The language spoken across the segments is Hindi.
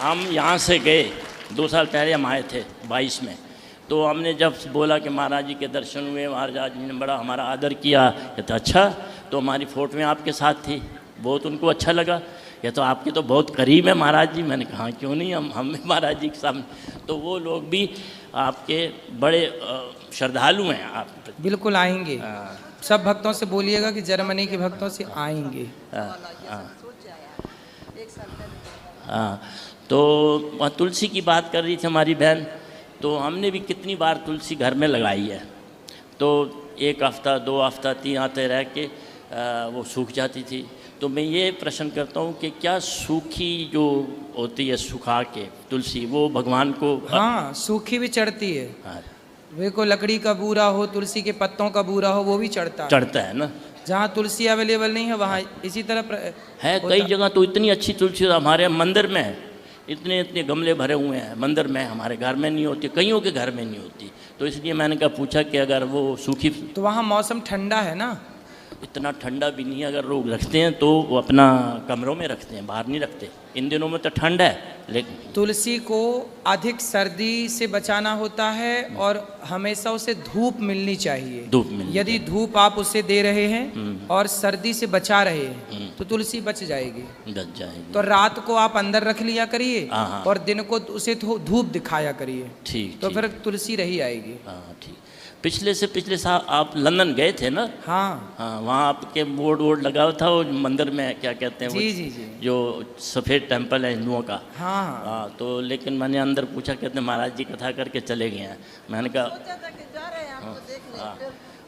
हम यहाँ से गए 2 साल पहले हम आए थे 22 में। तो हमने जब बोला कि महाराज जी के दर्शन हुए, महाराज जी ने बड़ा हमारा आदर किया। कहते अच्छा, तो हमारी फ़ोटोएँ आपके साथ थी, बहुत उनको अच्छा लगा। ये तो आपके तो बहुत करीब है महाराज जी। मैंने कहा क्यों नहीं, हम महाराज जी के सामने। तो वो लोग भी आपके बड़े श्रद्धालु हैं आप। बिल्कुल आएंगे। सब भक्तों से बोलिएगा कि जर्मनी के भक्तों से आएंगे। हाँ, तो वहाँ तुलसी की बात कर रही थी हमारी बहन। तो हमने भी कितनी बार तुलसी घर में लगाई है। तो 1 हफ्ता 2 हफ्ता 3 आते रह के वो सूख जाती थी। तो मैं ये प्रश्न करता हूँ कि क्या सूखी जो होती है सुखा के तुलसी, वो भगवान को? हाँ, सूखी भी चढ़ती है। हाँ, वे को लकड़ी का बूरा हो, तुलसी के पत्तों का बूरा हो, वो भी चढ़ता है ना। जहाँ तुलसी अवेलेबल नहीं है वहाँ इसी तरह है। कई जगह तो इतनी अच्छी तुलसी हमारे मंदिर में है, इतने गमले भरे हुए हैं मंदिर में, हमारे घर में नहीं होती, कईयों के घर में नहीं होती। तो इसलिए मैंने कहा पूछा कि अगर वो सूखी, तो वहाँ मौसम ठंडा है ना। इतना ठंडा भी नहीं है। अगर लोग रखते हैं तो वो अपना कमरों में रखते हैं, बाहर नहीं रखते। इन दिनों में तो ठंड है। लेकिन तुलसी को अधिक सर्दी से बचाना होता है और हमेशा उसे धूप मिलनी चाहिए। धूप मिलनी यदि धूप आप उसे दे रहे हैं और सर्दी से बचा रहे हैं तो तुलसी बच जाएगी। तो रात को आप अंदर रख लिया करिए और दिन को उसे धूप दिखाया करिए। ठीक। तो फिर तुलसी रही आएगी। ठीक। पिछले साल आप लंदन गए थे ना? हाँ। वहाँ आपके बोर्ड लगा हुआ था वो मंदिर में, क्या कहते हैं जी, जी। जो सफ़ेद टेम्पल है हिंदुओं का। हाँ। तो लेकिन मैंने अंदर पूछा, कहते हैं महाराज जी कथा करके चले गए हैं। मैंने कहा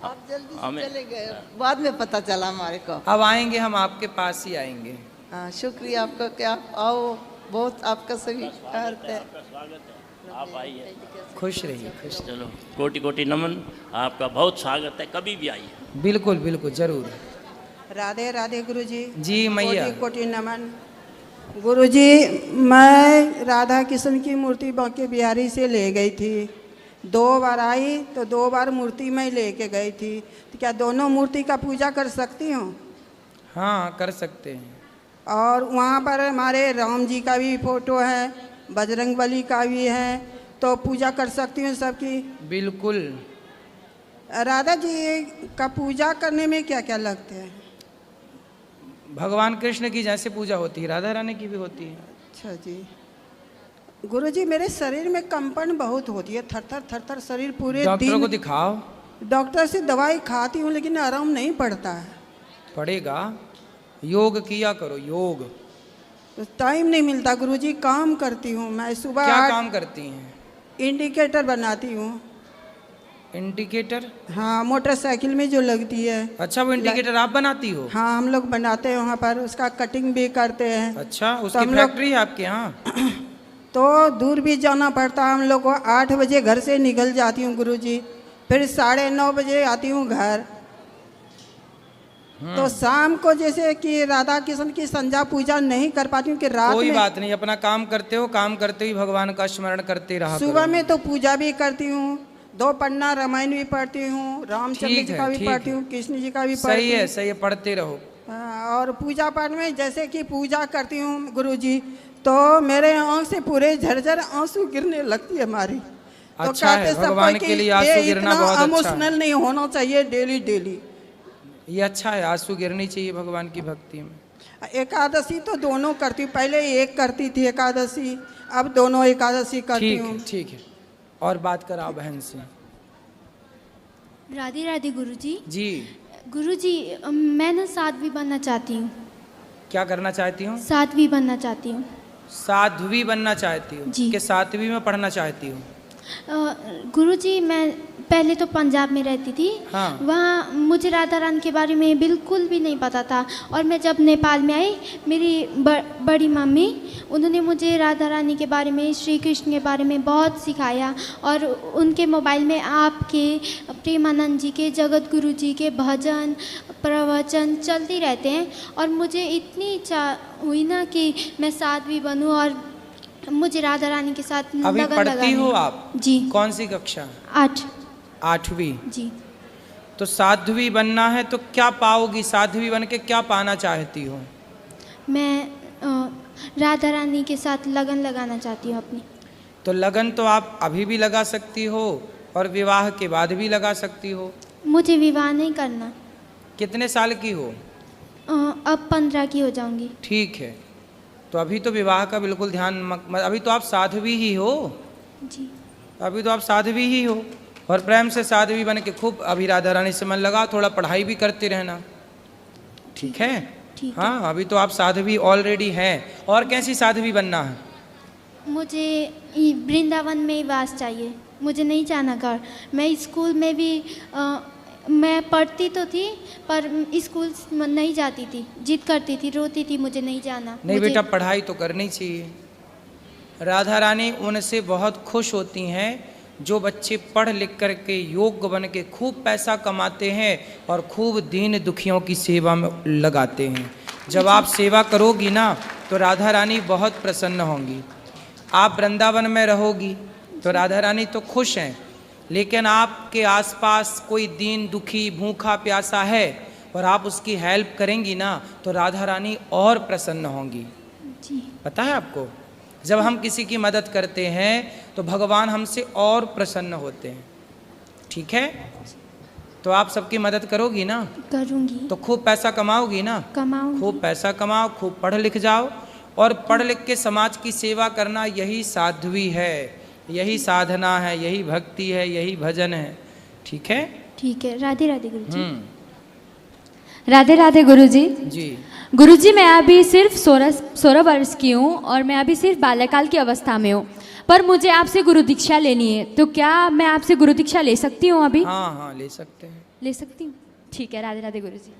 आप जल्दी से चले गए, बाद में पता चला हमारे को। अब आएंगे, हम आपके पास ही आएंगे। हाँ, शुक्रिया आपका कि आप आओ, बहुत आपका सभी अर्थ है। आप आइए, खुश रहिए, खुश। चलो, कोटि कोटि नमन, आपका बहुत स्वागत है, कभी भी आइए। बिल्कुल बिल्कुल, जरूर। राधे राधे गुरुजी। जी मैया। कोटि कोटि नमन गुरुजी। मैं राधा कृष्ण की मूर्ति बांके बिहारी से ले गई थी, 2 बार आई तो 2 बार मूर्ति मैं लेके गई थी। तो क्या दोनों मूर्ति का पूजा कर सकती हूँ? हाँ, कर सकते हैं। और वहाँ पर हमारे राम जी का भी फोटो है, बजरंगबली का भी है, तो पूजा कर सकती हूँ सबकी? बिल्कुल। राधा जी का पूजा करने में क्या क्या लगते हैं? भगवान कृष्ण की जैसे पूजा होती है राधा रानी की भी होती है। अच्छा जी। गुरुजी, मेरे शरीर में कंपन बहुत होती है, थर थर शरीर पूरे। डॉक्टर को दिखाओ। डॉक्टर से दवाई खाती हूँ लेकिन आराम नहीं पड़ता है। पड़ेगा, योग किया करो, योग। तो टाइम नहीं मिलता गुरुजी, काम करती हूँ मैं सुबह। क्या काम करती हैं? इंडिकेटर बनाती हूँ। इंडिकेटर? हाँ, मोटरसाइकिल में जो लगती है। अच्छा, वो इंडिकेटर आप बनाती हो? हाँ, हम लोग बनाते हैं, वहाँ पर उसका कटिंग भी करते हैं। अच्छा, उसकी फैक्ट्री है आपके यहाँ? तो दूर भी जाना पड़ता है हम लोग को। 8 बजे घर से निकल जाती हूँ गुरुजी, फिर 9:30 बजे आती हूँ घर। तो शाम को जैसे कि राधा कृष्ण की संध्या पूजा नहीं कर पाती हूँ कि रात कोई में। बात नहीं, अपना काम करते हो, काम करते ही भगवान का स्मरण करते रहा। सुबह में तो पूजा भी करती हूँ, 2 पन्ना रामायण भी पढ़ती हूँ, रामचंद्र जी का भी पढ़ती हूँ, कृष्ण जी का भी पढ़ती हूँ। सही है, सही है, पढ़ते रहो। और पूजा पाठ में जैसे कि पूजा करती हूँ गुरुजी, तो मेरे आँख से पूरे झरझर आंसू गिरने लगती है हमारी। अच्छा है, भगवान के लिए आंसू गिरना बहुत अच्छा है। इमोशनल नहीं होना चाहिए डेली। ये अच्छा है, आंसू गिरनी चाहिए भगवान की भक्ति में। एकादशी तो दोनों करती हूँ, पहले एक करती थी एकादशी, अब दोनों एकादशी करती हूँ। ठीक है। और बात कराओ बहन से। राधे राधे गुरुजी। जी गुरुजी, मैं ना साध्वी बनना चाहती हूँ। क्या करना चाहती हूँ? साध्वी बनना चाहती हूँ। साध्वी बनना चाहती हूँ जी। कि 7वीं में पढ़ना चाहती हूँ? गुरुजी, मैं पहले तो पंजाब में रहती थी। हाँ। वहाँ मुझे राधा रानी के बारे में बिल्कुल भी नहीं पता था। और मैं जब नेपाल में आई, मेरी बड़ी मम्मी, उन्होंने मुझे राधा रानी के बारे में, श्री कृष्ण के बारे में बहुत सिखाया। और उनके मोबाइल में आपके, प्रेमानंद जी के, जगत गुरु जी के भजन प्रवचन चलते रहते हैं। और मुझे इतनी इच्छा हुई ना कि मैं साध्वी बनूँ और मुझे राधा रानी के साथ अभी लगन पढ़ती हो आप? जी। कौन सी कक्षा? 8वीं। जी। तो साध्वी बनना है तो क्या पाओगी? साध्वी बन के क्या पाना चाहती हो? मैं राधा रानी के साथ लगन लगाना चाहती हूँ अपनी। तो लगन तो आप अभी भी लगा सकती हो और विवाह के बाद भी लगा सकती हो। मुझे विवाह नहीं करना। कितने साल की हो? अब 15 की हो जाऊंगी। ठीक है, तो अभी तो विवाह का बिल्कुल ध्यान अभी तो आप साध्वी ही हो जी। अभी तो आप साध्वी ही हो और प्रेम से साध्वी बन के खूब अभी राधा रानी से मन लगाओ, थोड़ा पढ़ाई भी करते रहना, ठीक है? ठीक हाँ, अभी तो आप साध्वी ऑलरेडी हैं। और कैसी साध्वी बनना है? मुझे वृंदावन में ही वास चाहिए, मुझे नहीं जाना घर। मैं स्कूल में भी मैं पढ़ती तो थी पर स्कूल नहीं जाती थी, जिद करती थी, रोती थी, मुझे नहीं जाना। नहीं बेटा, पढ़ाई तो करनी चाहिए। राधा रानी उनसे बहुत खुश होती हैं जो बच्चे पढ़ लिख कर के योग्य बन के खूब पैसा कमाते हैं और खूब दीन दुखियों की सेवा में लगाते हैं। जब आप सेवा करोगी ना तो राधा रानी बहुत प्रसन्न होंगी। आप वृंदावन में रहोगी तो राधा रानी तो खुश हैं, लेकिन आपके आसपास कोई दीन दुखी भूखा प्यासा है और आप उसकी हेल्प करेंगी ना तो राधा रानी और प्रसन्न होंगी। जी। पता है आपको, जब हम किसी की मदद करते हैं तो भगवान हमसे और प्रसन्न होते हैं, ठीक है? तो आप सबकी मदद करोगी ना? करूँगी। तो खूब पैसा कमाओगी ना? कमाऊँगी। खूब पैसा कमाओ, खूब पढ़ लिख जाओ और पढ़ लिख के समाज की सेवा करना, यही साध्वी है, यही साधना है, यही भक्ति है, यही भजन है, ठीक है? ठीक है। राधे राधे गुरुजी। राधे राधे गुरुजी। जी। गुरुजी, मैं अभी सिर्फ 16 वर्ष की हूँ और मैं अभी सिर्फ बाल्यकाल की अवस्था में हूँ, पर मुझे आपसे गुरु दीक्षा लेनी है, तो क्या मैं आपसे गुरु दीक्षा ले सकती हूँ अभी? हाँ हाँ, ले सकते हैं। ले सकती हूँ, ठीक है। राधे राधे गुरुजी।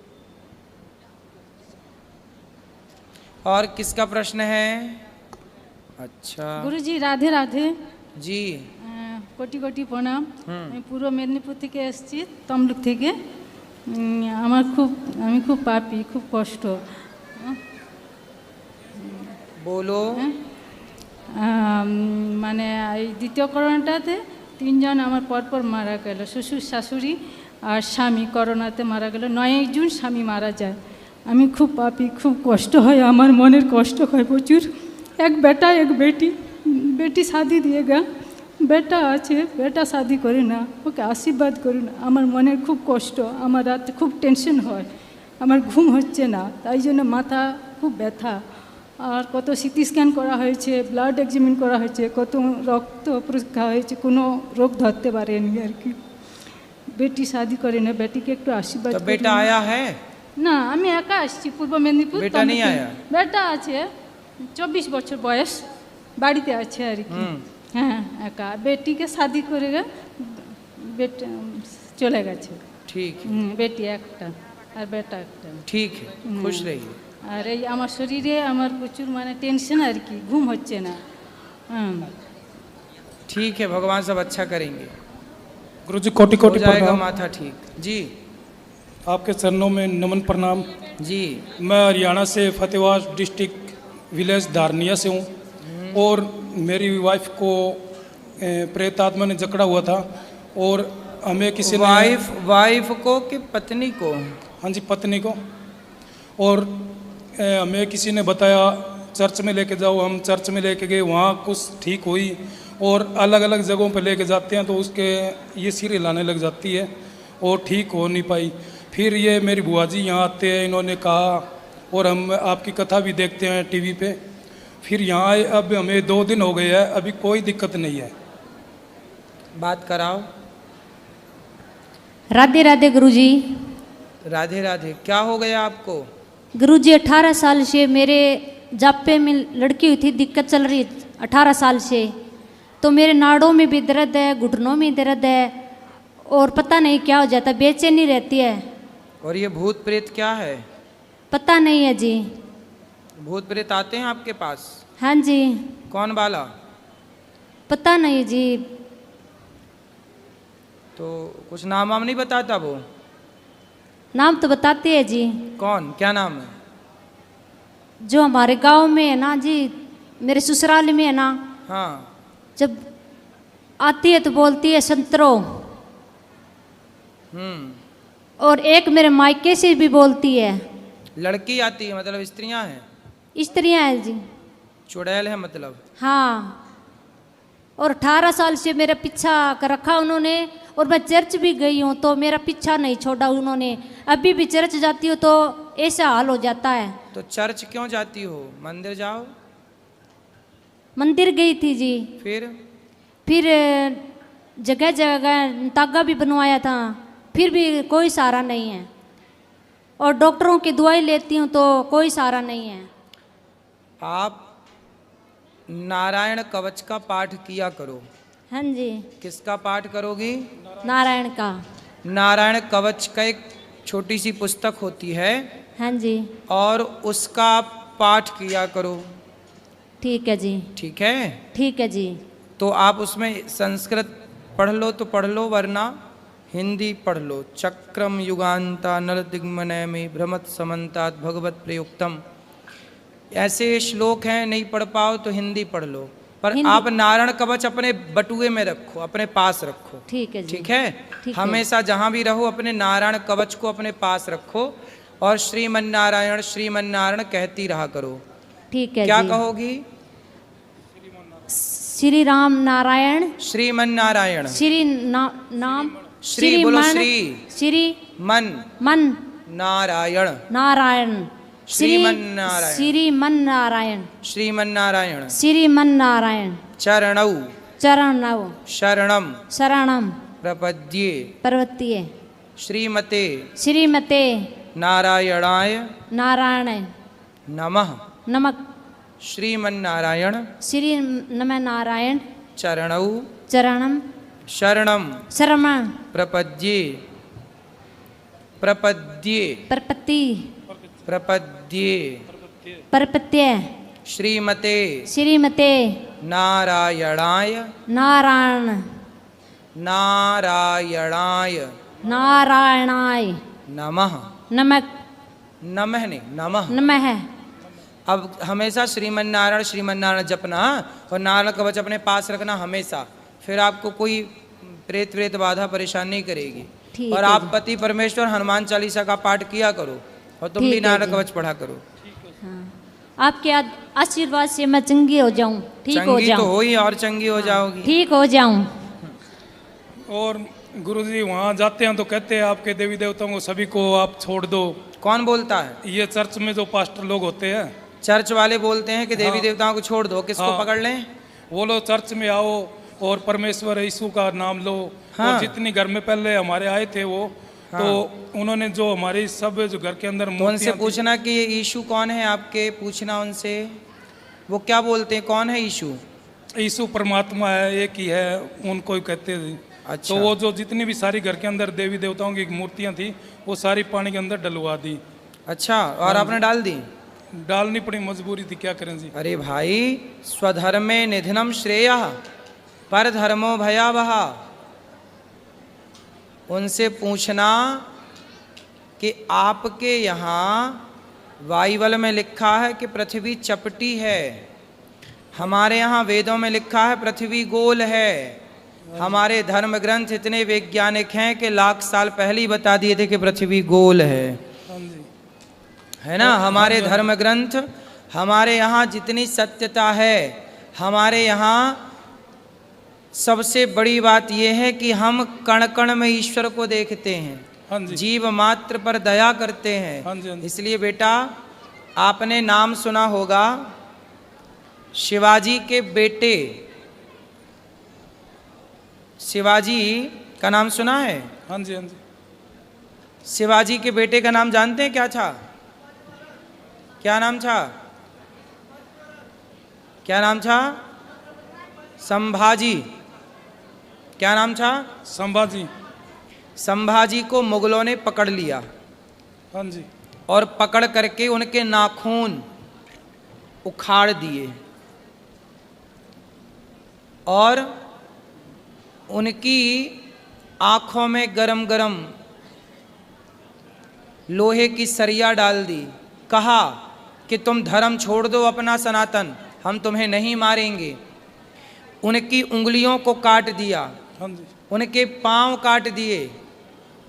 और किसका प्रश्न है? अच्छा गुरुजी, राधे राधे जी। কোটি কোটি প্রণাম। আমি পূর্ব মেদিনীপুর থেকে এসেছি, তমলুক থেকে। আমি খুব পাপী, খুব কষ্ট। বলো। মানে এই দ্বিতীয় করোনাটাতে 3 জন আমার পরপর মারা গেল, শ্বশুর শাশুড়ি আর স্বামী করোনাতে মারা গেল। 9 জুন স্বামী মারা যায়। আমি খুব পাপী, খুব কষ্ট হয়, আমার মনের কষ্ট হয় প্রচুর। এক বেটা এক বেটি, বেটি শাদি দিয়ে গা, বেটা আছে, বেটা শাদি করে না, ওকে আশীর্বাদ করুন। আমার মনের খুব কষ্ট, আমার রাতে খুব টেনশন হয়, আমার ঘুম হচ্ছে না, তাই জন্য মাথা খুব ব্যথা। আর কত সিটি স্ক্যান করা হয়েছে, ব্লাড এক্সামিন করা হয়েছে, কত রক্ত পরীক্ষা হয়েছে, কোনো রোগ ধরতে পারেনি আর কি। বেটি শাদি করে না, বেটিকে একটু আশীর্বাদ तो बेटा आया है? না, আমি একা আসছি পূর্ব মেদিনীপুর। বেটা নেই আয়া? বেটা আছে, 24 বছর বয়স, বাড়িতে আছে আর কি। হ্যাঁ, একা। বেটিকে শাদি করে বেটা চলে গেছে। ठीक है, বেটি একটা আর বেটা একটা। ठीक है, खुश रहिए। আর এই আমার শরীরে আমার প্রচুর মানে টেনশন আর কি, ঘুম হচ্ছে না। ठीक है, भगवान सब अच्छा करेंगे। गुरुजी कोटि कोटि हो जाएगा प्रणाम। माथा ठीक। जी आपके चरणों में नमन प्रणाम। जी। मैं हरियाणा से फतेहाबाद डिस्ट्रिक्ट विलेज धारनिया से हूँ और मेरी वाइफ को प्रेत आत्मा ने जकड़ा हुआ था और हमें किसी ने वाइफ को कि पत्नी को? हाँ जी, पत्नी को। और हमें किसी ने बताया चर्च में लेके जाओ। हम चर्च में लेके गए, वहाँ कुछ ठीक हुई और अलग अलग जगहों पे लेके जाते हैं तो उसके ये सिर हिलाने लग जाती है और ठीक हो नहीं पाई। फिर ये मेरी बुआ जी यहाँ आते हैं, इन्होंने कहा और हम आपकी कथा भी देखते हैं टीवी पे। फिर यहाँ आए, अब हमें 2 दिन हो गए हैं, अभी कोई दिक्कत नहीं है। बात कराओ। राधे राधे गुरुजी। राधे राधे। क्या हो गया आपको? गुरुजी, 18 साल से मेरे जापे में लड़की हुई थी, दिक्कत चल रही 18 साल से। तो मेरे नाड़ों में भी दर्द है, घुटनों में दर्द है और पता नहीं क्या हो जाता, बेचैनी रहती है। और ये भूत प्रेत क्या है? पता नहीं है जी। भूत प्रेत आते हैं आपके पास? हाँ जी। कौन वाला? पता नहीं जी। तो कुछ नाम वाम नहीं बताता वो? नाम तो बताते हैं जी। कौन, क्या नाम है? जो हमारे गांव में है ना जी, मेरे ससुराल में है ना, हाँ, जब आती है तो बोलती है संतरो। और एक मेरे मायके से भी बोलती है। लड़की आती है मतलब स्त्रियां हैं? स्त्रियां हैं जी। चुड़ैल है मतलब? हाँ, और 18 साल से मेरा पीछा कर रखा उन्होंने, और मैं चर्च भी गई हूँ तो मेरा पीछा नहीं छोड़ा उन्होंने। अभी भी चर्च जाती हूँ तो ऐसा हाल हो जाता है। तो चर्च क्यों जाती हो? मंदिर जाओ। मंदिर गई थी जी, फिर जगह जगह तागा भी बनवाया था, फिर भी कोई सहारा नहीं है। और डॉक्टरों की दवाई लेती हूँ तो कोई सहारा नहीं है। आप नारायण कवच का पाठ किया करो। हाँ जी। किसका पाठ करोगी? नारायण का। नारायण कवच का एक छोटी सी पुस्तक होती है। हाँ जी। और उसका पाठ किया करो। ठीक है जी। ठीक है? ठीक है जी। तो आप उसमें संस्कृत पढ़ लो तो पढ़ लो, वरना हिंदी पढ़ लो। चक्रम युगांता नल दिग्मनय में भ्रमत समन्तात भगवत प्रयुक्तम, ऐसे श्लोक हैं, नहीं पढ़ पाओ तो हिंदी पढ़ लो। पर आप नारायण कवच अपने बटुए में रखो, अपने पास रखो। ठीक है जी। ठीक है? हमेशा जहां भी रहो अपने नारायण कवच को अपने पास रखो और श्रीमन नारायण कहती रहा करो। ठीक है। क्या जी। कहोगी? श्री राम नारायण, श्रीमन नारायण। नाम श्री बोलो, श्री मन नारायण, श्रीमन नारायण, श्रीमन नारायण, श्रीमन नारायण, श्रीमन नारायण, चरणौ शरणम प्रपद्ये श्रीमते नारायणाय नमः। श्रीमन नारायण चरणौ शरणम प्रपद्ये श्रीमते नारायणाय नमः। नमः नहीं, नमः। अब हमेशा श्रीमन नारायण जपना और नारायण कवच अपने पास रखना हमेशा, फिर आपको कोई प्रेत बाधा परेशान नहीं करेगी। और आप पति परमेश्वर हनुमान चालीसा का पाठ किया करो और तुम भी नारायण कवच पढ़ा करो। आपके आशीर्वाद से मैं चंगी हो जाऊं, ठीक हो जाऊं। तो हो ही, और चंगी हो जाओगी। ठीक हो जाऊं। और गुरुजी वहाँ जाते हैं तो कहते हैं आपके देवी देवताओं को सभी को आप छोड़ दो। कौन बोलता है? ये चर्च में जो पास्टर लोग होते हैं, चर्च वाले बोलते हैं कि देवी देवताओं को छोड़ दो। किसको पकड़ लें? वो लोग चर्च में आओ और परमेश्वर यीशु का नाम लो। और जितनी घर में पहले हमारे आए थे वो, तो उन्होंने जो हमारी सब जो घर के अंदर तो उनसे पूछना कि ये यीशु कौन है आपके, पूछना उनसे वो क्या बोलते हैं, कौन है यीशु? यीशु परमात्मा है, एक ही है, उनको ही कहते हैं। अच्छा। तो वो जो जितनी भी सारी घर के अंदर देवी देवताओं की मूर्तियां थी वो सारी पानी के अंदर डलवा दी। अच्छा, और आपने डाल दी? डालनी पड़ी, मजबूरी थी, क्या करें जी। अरे भाई, स्वधर्मे निधनम श्रेयः पर धर्मो भयावह। उनसे पूछना कि आपके यहाँ बाइबल में लिखा है कि पृथ्वी चपटी है, हमारे यहाँ वेदों में लिखा है पृथ्वी गोल है। हमारे धर्म ग्रंथ इतने वैज्ञानिक हैं कि लाख साल पहले ही बता दिए थे कि पृथ्वी गोल है ना। हमारे धर्म ग्रंथ, हमारे यहाँ जितनी सत्यता है, हमारे यहाँ सबसे बड़ी बात यह है कि हम कण कण में ईश्वर को देखते हैं, जीव मात्र पर दया करते हैं। इसलिए बेटा, आपने नाम सुना होगा शिवाजी के बेटे, शिवाजी का नाम सुना है? हाँ जी, हाँ जी। शिवाजी के बेटे का नाम जानते हैं क्या था? क्या नाम था? क्या नाम था? संभाजी। क्या नाम था? संभाजी। संभाजी को मुगलों ने पकड़ लिया। हाँ जी। और पकड़ करके उनके नाखून उखाड़ दिए और उनकी आँखों में गरम गरम लोहे की सरिया डाल दी। कहा कि तुम धर्म छोड़ दो अपना सनातन, हम तुम्हें नहीं मारेंगे। उनकी उंगलियों को काट दिया, उनके पांव काट दिए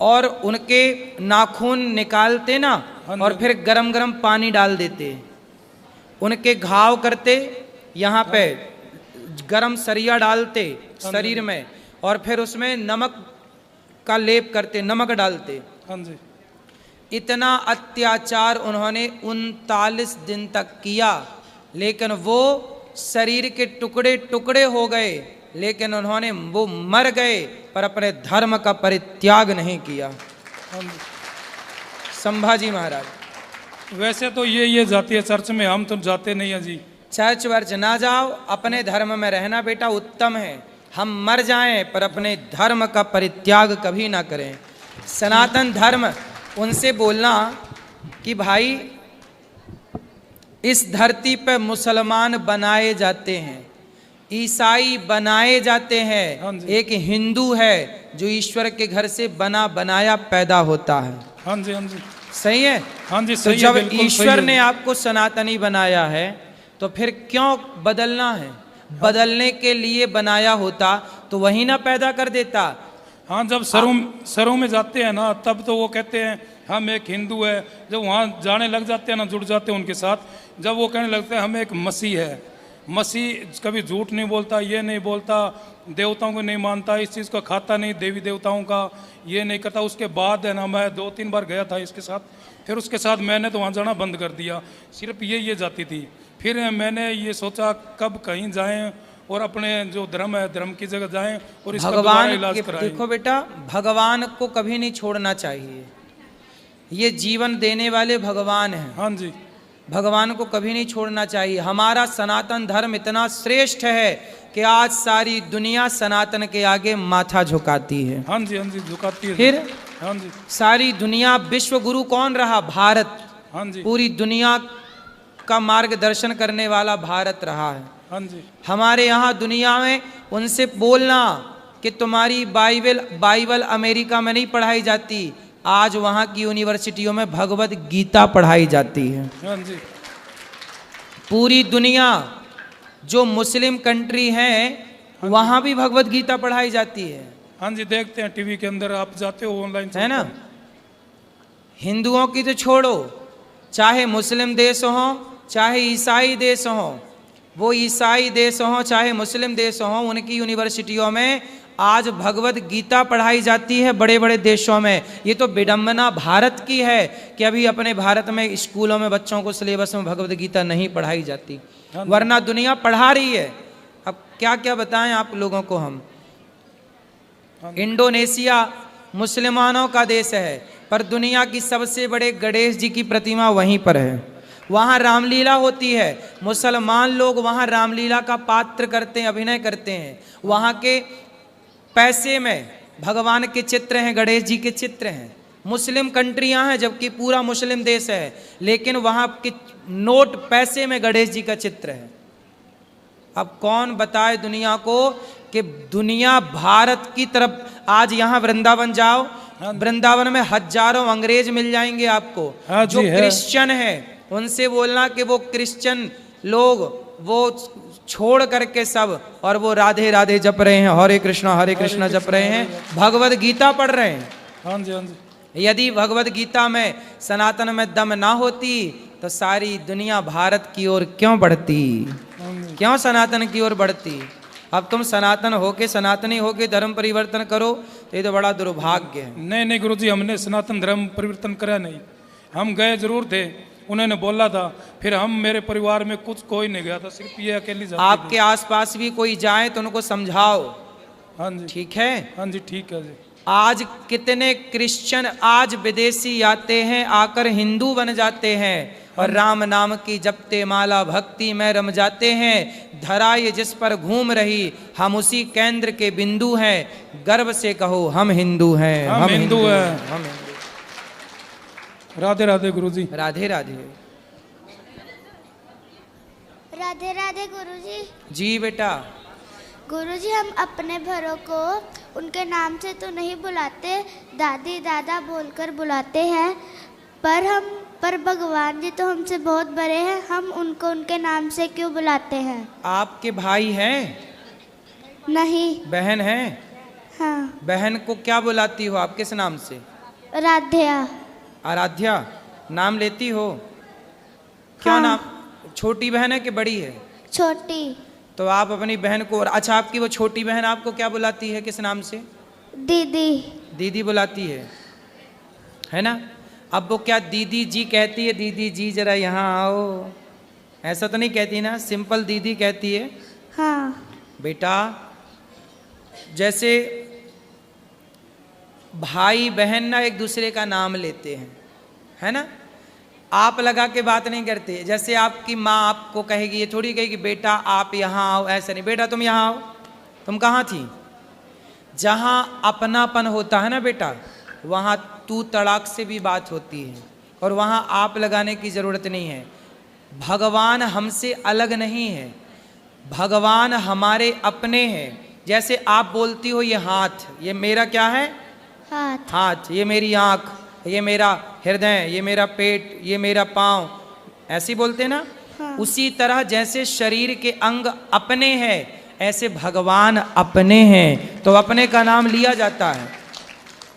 और उनके नाखून निकालते ना और फिर गरम गरम पानी डाल देते, उनके घाव करते यहाँ पे गरम सरिया डालते शरीर में और फिर उसमें नमक का लेप करते, नमक डालते। हाँ जी। इतना अत्याचार उन्होंने 39 दिन तक किया, लेकिन वो शरीर के टुकड़े टुकड़े हो गए, लेकिन उन्होंने वो मर गए पर अपने धर्म का परित्याग नहीं किया। हाँ जी। संभाजी महाराज। वैसे तो ये जाती है चर्च में, हम तो जाते नहीं हैं जी। चर्च वर्च ना जाओ, अपने धर्म में रहना बेटा उत्तम है। हम मर जाएं पर अपने धर्म का परित्याग कभी ना करें। सनातन धर्म, उनसे बोलना कि भाई इस धरती पर मुसलमान बनाए जाते हैं, ईसाई बनाए जाते हैं, एक हिंदू है जो ईश्वर के घर से बना बनाया पैदा होता है। हाँ जी, हाँ जी, सही है। हाँ जी, तो सही जब है, ईश्वर ने आपको सनातनी बनाया है तो फिर क्यों बदलना है? बदलने के लिए बनाया होता तो वही ना पैदा कर देता। हाँ, जब सरों में जाते हैं ना, तब तो वो कहते हैं हम एक हिंदू है। जब वहाँ जाने लग जाते हैं ना, जुड़ जाते हैं उनके साथ, जब वो कहने लगते हैं हम एक मसीह है। मसीह कभी झूठ नहीं बोलता, ये नहीं बोलता, देवताओं को नहीं मानता, इस चीज़ को खाता नहीं, देवी देवताओं का ये नहीं करता। उसके बाद है ना, मैं 2-3 बार गया था इसके साथ, फिर उसके साथ मैंने तो वहाँ जाना बंद कर दिया। सिर्फ ये जाती थी। फिर मैंने ये सोचा कब कहीं जाएं और अपने जो धर्म है, धर्म की जगह जाएं और इसका दोबारा इलाज कराएं। देखो बेटा, भगवान को कभी नहीं छोड़ना चाहिए। ये जीवन देने वाले भगवान हैं। हाँ जी, भगवान को कभी नहीं छोड़ना चाहिए। हमारा सनातन धर्म इतना श्रेष्ठ है कि आज सारी दुनिया सनातन के आगे माथा झुकाती है। हाँ जी, हाँ जी, झुकाती है। फिर हाँ जी, सारी दुनिया, विश्व गुरु कौन रहा? भारत। हाँ जी, पूरी दुनिया का मार्गदर्शन करने वाला भारत रहा है। हाँ जी, हमारे यहाँ दुनिया में उनसे बोलना कि तुम्हारी बाइबल अमेरिका में नहीं पढ़ाई जाती, आज वहाँ की यूनिवर्सिटियों में भगवत गीता पढ़ाई जाती है। हाँ जी। पूरी दुनिया जो मुस्लिम कंट्री है वहाँ भी भगवत गीता पढ़ाई जाती है। हाँ जी, देखते हैं टीवी के अंदर, आप जाते हो ऑनलाइन, है ना। हिंदुओं की तो छोड़ो, चाहे मुस्लिम देश हो, चाहे ईसाई देश हो, वो ईसाई देश हो चाहे मुस्लिम देश हो, उनकी यूनिवर्सिटियों में आज भगवत गीता पढ़ाई जाती है। बड़े बड़े देशों में ये तो विडंबना भारत की है कि अभी अपने भारत में स्कूलों में बच्चों को सिलेबस में भगवत गीता नहीं पढ़ाई जाती, वरना दुनिया पढ़ा रही है। अब क्या क्या बताएं आप लोगों को हम। इंडोनेशिया मुसलमानों का देश है, पर दुनिया की सबसे बड़े गणेश जी की प्रतिमा वहीं पर है। वहाँ रामलीला होती है, मुसलमान लोग वहाँ रामलीला का पात्र करते हैं, अभिनय करते हैं। वहाँ के पैसे में भगवान के चित्र हैं, गणेश जी के चित्र हैं। मुस्लिम कंट्रियां हैं जबकि पूरा मुस्लिम देश है, लेकिन वहाँ के नोट पैसे में गणेश जी का चित्र है। अब कौन बताए दुनिया को कि दुनिया भारत की तरफ, आज यहाँ वृंदावन जाओ, वृंदावन में हजारों अंग्रेज मिल जाएंगे आपको। जो क्रिश्चियन है उनसे बोलना कि वो क्रिश्चियन लोग वो छोड़ करके सब, और वो राधे राधे जप रहे हैं, हरे कृष्णा जप रहे हैं, भगवत गीता पढ़ रहे हैं। हाँ जी, हाँ जी। यदि भगवत गीता में सनातन में दम ना होती तो सारी दुनिया भारत की ओर क्यों बढ़ती, क्यों सनातन की ओर बढ़ती। अब तुम सनातन होके, सनातनी होके धर्म परिवर्तन करो तो ये तो बड़ा दुर्भाग्य है। नहीं गुरुजी, हमने सनातन धर्म परिवर्तन करा नहीं। हम गए जरूर थे, उन्होंने बोला था, फिर हम, मेरे परिवार में कुछ कोई नहीं गया था, सिर्फ ये अकेली जाती आपके थी। आसपास भी कोई जाए तो उनको समझाओ। हाँ जी, ठीक है। हाँ जी, ठीक है जी। आज कितने क्रिश्चियन आज विदेशी आते हैं, आकर हिंदू बन जाते हैं और राम नाम की जपते माला भक्ति में रम जाते हैं। धरा ये जिस पर घूम रही, हम उसी केंद्र के बिंदु हैं। गर्व से कहो हम हिंदू हैं, हम हिंदू हैं, हम हिंदू। राधे राधे गुरुजी। राधे राधे। राधे राधे गुरुजी। जी बेटा। गुरुजी, हम अपने बड़ों को उनके नाम से तो नहीं बुलाते, दादी दादा बोलकर बुलाते हैं, पर भगवान जी तो हमसे बहुत बड़े हैं, हम उनको उनके नाम से क्यों बुलाते हैं? आपके भाई हैं? नहीं। बहन हैं? हाँ। बहन को क्या बुलाती हो आप, किस नाम से? राध्या। आराध्या नाम लेती हो? क्या हाँ। नाम? छोटी बहन है कि बड़ी है? छोटी। तो आप अपनी बहन को, अच्छा आपकी वो छोटी बहन आपको क्या बुलाती है, किस नाम से? दीदी। दीदी बुलाती है ना? अब वो क्या दीदी जी कहती है, दीदी जी जरा यहाँ आओ, ऐसा तो नहीं कहती ना, सिंपल दीदी कहती है? हाँ। बेटा जैसे भाई बहन ना एक दूसरे का नाम लेते हैं, है ना, आप लगा के बात नहीं करते। जैसे आपकी माँ आपको कहेगी, ये थोड़ी कहेगी बेटा आप यहाँ आओ, ऐसा नहीं, बेटा तुम यहाँ आओ, तुम कहाँ थी? जहाँ अपनापन होता है ना बेटा, वहाँ तू तड़ाक से भी बात होती है, और वहाँ आप लगाने की ज़रूरत नहीं है। भगवान हमसे अलग नहीं है, भगवान हमारे अपने हैं। जैसे आप बोलती हो ये हाथ, ये मेरा क्या है? हाथ। हाथ, ये मेरी आँख, ये मेरा हृदय, ये मेरा पेट, ये मेरा पाँव, ऐसे ही बोलते ना? हाँ। उसी तरह जैसे शरीर के अंग अपने हैं, ऐसे भगवान अपने हैं, तो अपने का नाम लिया जाता है।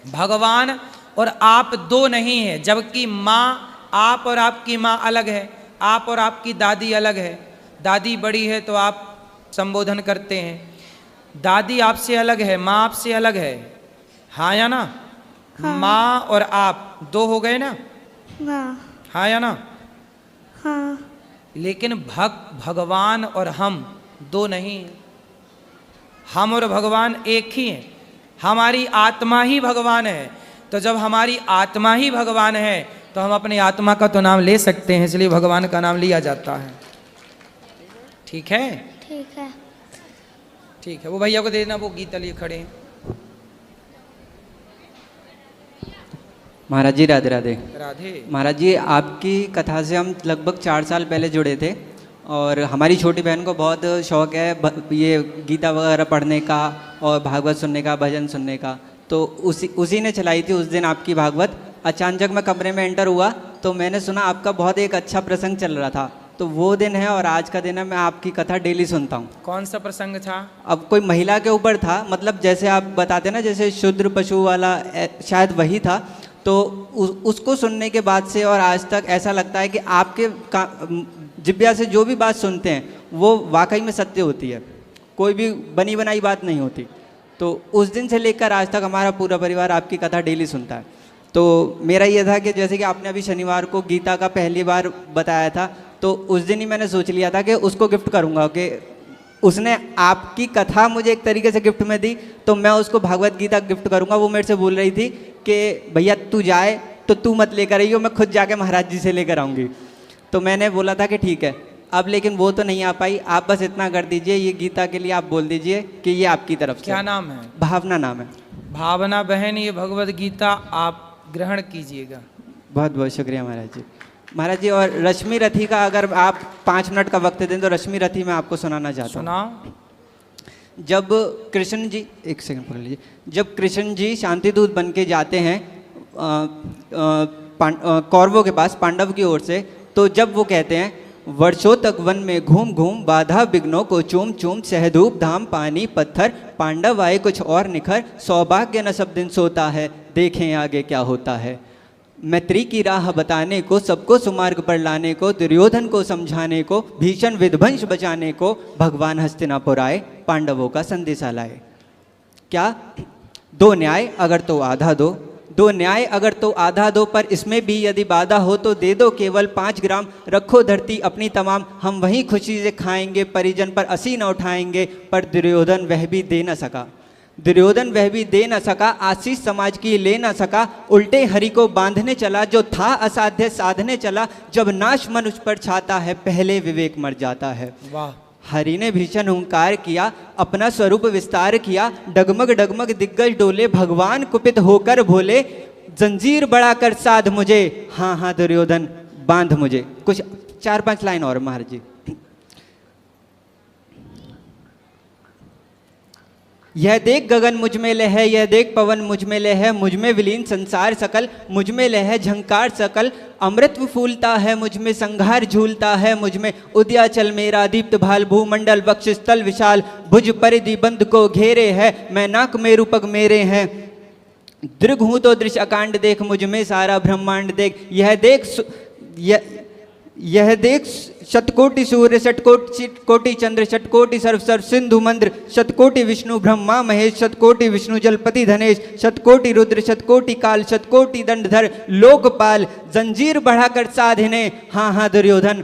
भगवान और आप दो नहीं है, जबकि माँ, आप और आपकी माँ अलग है, आप और आपकी दादी अलग है। दादी बड़ी है तो आप संबोधन करते हैं, दादी आपसे अलग है, माँ आपसे अलग है, हाँ या ना? हाँ। माँ और आप दो हो गए ना? हाँ। हाँ या ना? हाँ। लेकिन भगवान और हम दो नहीं हैं, हम और भगवान एक ही हैं। हमारी आत्मा ही भगवान है। तो जब हमारी आत्मा ही भगवान है तो हम अपनी आत्मा का तो नाम ले सकते हैं, इसलिए भगवान का नाम लिया जाता है। ठीक है? ठीक है। ठीक है, वो भैया को दे देना, वो गीता लिए खड़े हैं। महाराज जी राधे राधे। राधे। महाराज जी आपकी कथा से हम लगभग 4 साल पहले जुड़े थे, और हमारी छोटी बहन को बहुत शौक़ है ये गीता वगैरह पढ़ने का और भागवत सुनने का, भजन सुनने का। तो उसी ने चलाई थी उस दिन आपकी भागवत। अचानक मैं कमरे में एंटर हुआ तो मैंने सुना आपका बहुत एक अच्छा प्रसंग चल रहा था। तो वो दिन है और आज का दिन है, मैं आपकी कथा डेली सुनता हूँ। कौन सा प्रसंग था? अब कोई महिला के ऊपर था, मतलब जैसे आप बताते ना, जैसे शूद्र पशु वाला, शायद वही था। तो उसको सुनने के बाद से और आज तक ऐसा लगता है कि आपके जिब्या से जो भी बात सुनते हैं वो वाकई में सत्य होती है, कोई भी बनी बनाई बात नहीं होती। तो उस दिन से लेकर आज तक हमारा पूरा परिवार आपकी कथा डेली सुनता है। तो मेरा ये था कि जैसे कि आपने अभी शनिवार को गीता का पहली बार बताया था, तो उस दिन ही मैंने सोच लिया था कि उसको गिफ्ट करूँगा, कि उसने आपकी कथा मुझे एक तरीके से गिफ्ट में दी, तो मैं उसको भागवत गीता गिफ्ट करूँगा। वो मेरे से बोल रही थी कि भैया तू जाए तो तू मत लेकर आइयो, मैं खुद जाके महाराज जी से लेकर आऊँगी। तो मैंने बोला था कि ठीक है। अब लेकिन वो तो नहीं आ पाई, आप बस इतना कर दीजिए, ये गीता के लिए आप बोल दीजिए कि ये आपकी तरफ से। क्या नाम है? भावना नाम है। भावना बहन, ये भगवत गीता आप ग्रहण कीजिएगा। बहुत बहुत शुक्रिया महाराज जी। महाराज जी, और रश्मि रथी का अगर आप 5 मिनट का वक्त दें तो रश्मि रथी मैं आपको सुनाना चाहता हूँ। सुनाओ। जब कृष्ण जी, एक सेकंड पकड़ लीजिए, जब कृष्ण जी शांति दूत बन के जाते हैं कौरवों के पास पांडव की ओर से, तो जब वो कहते हैं वर्षों तक वन में घूम घूम बाधा विघ्नों को चूम चूम, सहधूप धाम पानी पत्थर, पांडव आए कुछ और निखर, सौभाग्य न सब दिन सोता है, देखें आगे क्या होता है। मैत्री की राह बताने को, सबको सुमार्ग पर लाने को, दुर्योधन को समझाने को, भीषण विध्वंस बचाने को, भगवान हस्तिनापुर आए, पांडवों का संदेशा लाए। क्या? 2 न्याय अगर तो आधा दो, 2 न्याय अगर तो आधा दो, पर इसमें भी यदि बाधा हो तो दे दो केवल 5 ग्राम, रखो धरती अपनी तमाम, हम वहीं खुशी से खाएंगे, परिजन पर असी न उठाएंगे। पर दुर्योधन वह भी दे न सका, दुर्योधन वह भी दे न सका, आशीष समाज की ले न सका, उल्टे हरि को बांधने चला, जो था असाध्य साधने चला, जब नाश मनुष्य पर छाता है, पहले विवेक मर जाता है। वाह। हरि ने भीषण हुंकार किया, अपना स्वरूप विस्तार किया, डगमग डगमग दिग्गज डोले, भगवान कुपित होकर भोले, जंजीर बढ़ाकर साध मुझे, हाँ हाँ दुर्योधन बांध मुझे। कुछ 4-5 लाइन और महाराज जी। यह देख गगन मुझ में लय है, यह देख पवन मुझ में लय है, मुझ में विलीन संसार सकल, मुझ में लय है झंकार सकल, अमृत फूलता है मुझ में, संघार झूलता है मुझ में, उद्याचल मेरा दीप्त भाल, भूमंडल वक्ष स्थल विशाल, भुज परिधि बंद को घेरे है, मैं नाक मेरु पग मेरे हैं, दृग हूँ तो दृश्य अकांड देख, मुझ में सारा ब्रह्मांड देख, यह देख यह देख शतकोटि सूर्य शतकोटि चंद्र शतकोटि सर्व सर्व सिंधु मंद्र शतकोटि विष्णु ब्रह्मा महेश शतकोटि विष्णु जलपति धनेश शतकोटि रुद्र शतकोटि काल शतकोटि दंडधर लोकपाल जंजीर बढ़ाकर साधिने हाँ हाँ दुर्योधन।